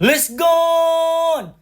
Let's go!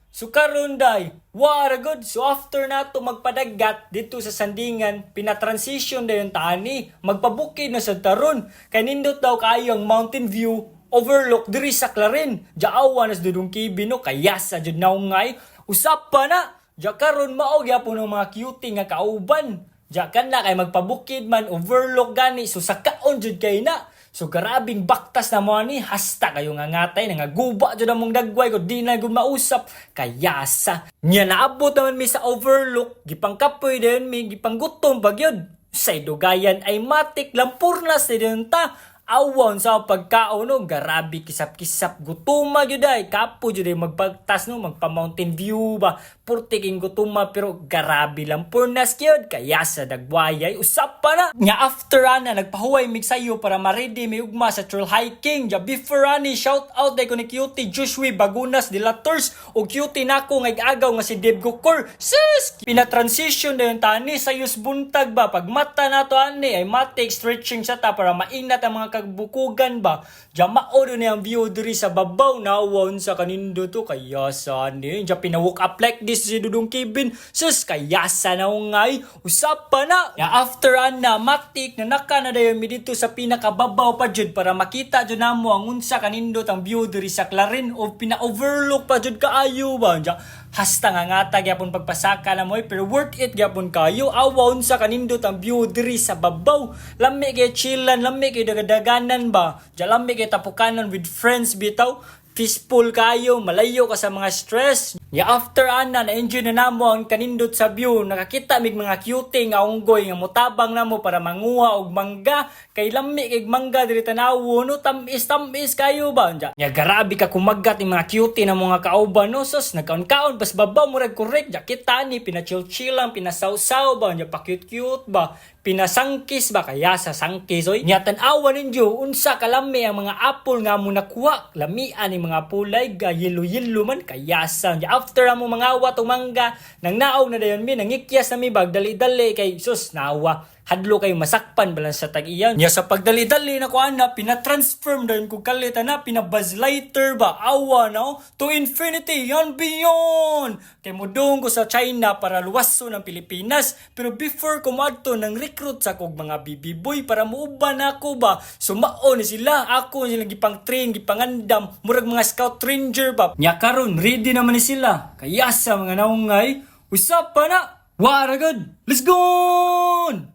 So karon day, wara good. So after nato magpadagat dito sa Sandingan, pinatransition dayon tani, magpabukid na sa taron. Kay nindot daw kayo ang mountain view overlook diri sa Clarin. Jaawa nas dudong kibino kaya sa jud naungay. Usap pa na. Ja karon mao gyapon ng mga cutie nga kauban. Ja na kay magpabukid man overlook gani so sakaon jud kay na. So garabing baktas na mo ni hasta kayo nga ngatay nga guba jud among dagway ko di na gud mausap kayasa. Nya naabot naman mi sa overlook gipangkapoy dayon mi gipanggutom pagyud. Sa dugayan ay matik lampurnas din ta. Awon sa pagkaon no, garabi kisap-kisap gutuma gyud ay kapo jud ay magpagtas no, magpa mountain view ba purtiking gutuma pero garabi lang purnas gyud kaya sa dagwayay usap pa na nya after ana nagpahuway mig sayo para ma-ready mi ugma sa trail hiking ja before ani shout out day ko ni cutie Joshua Bagunas de la Tours o cutie nako nga agaw nga si Dave Gokor sis pina-transition dayon tani sayos buntag ba pagmata nato ani ay matik stretching sa ta para mainat ang mga kagbukugan ba ja mao ni ang view diri sa babaw nawon sa kanindo to kaya sa ni ja pinawalk up like this si Dudong Kevin sus kaya sa naungay usap pa na ya after ana matik na naka na dayon mi dito sa pinakababaw pa jud para makita jud namo ang unsa kanindot ang view diri sa Clarin o pina-overlook pa jud kaayo ba ja hasta nga ngata gyapon pagpasaka na mo pero worth it gyapon kayo awon sa kanindot ang view diri sa babaw lami kay chillan lami kay dagadaganan ba ja lami kay tapukanan with friends bitaw peaceful kayo, malayo ka sa mga stress. Ya after ana na-enjoy na namo ang kanindot sa view, nakakita mig mga cutie nga unggoy nga mutabang namo para manguha og mangga. Kay lami kay mangga diri tanawo no tamis kayo ba? Ya garabi ka kumagat ng mga cutie na mga kauban no sus nagkaon-kaon pas babaw murag correct. Ya kita ni pinachill-chill lang, pinasawsaw ba, ya pa cute ba. Pinasangkis ba kaya sa sangkis oy nya tan-awa ninyo unsa kalami ang mga apple nga mo nakuha lamian ni mga pulay ga yellow man kaya sa after mo mga awa to mangga nang naog na dayon mi nangikyas na mi bag dali-dali kay sus nawa hadlo kayo masakpan balan sa tag-iyan nya sa pagdali-dali na ko ana pina-transform dayon ko kalit na pinabuzz lighter ba awa no to infinity and beyond kay modong ko sa China para luwaso ng Pilipinas pero before ko moadto nang recruit sa kog mga baby boy para muuban ako ba sumao ni sila ako sila gipang train gipangandam murag mga scout ranger ba nya karon ready naman ni sila kaya sa mga naungay usap pa na wara good let's go.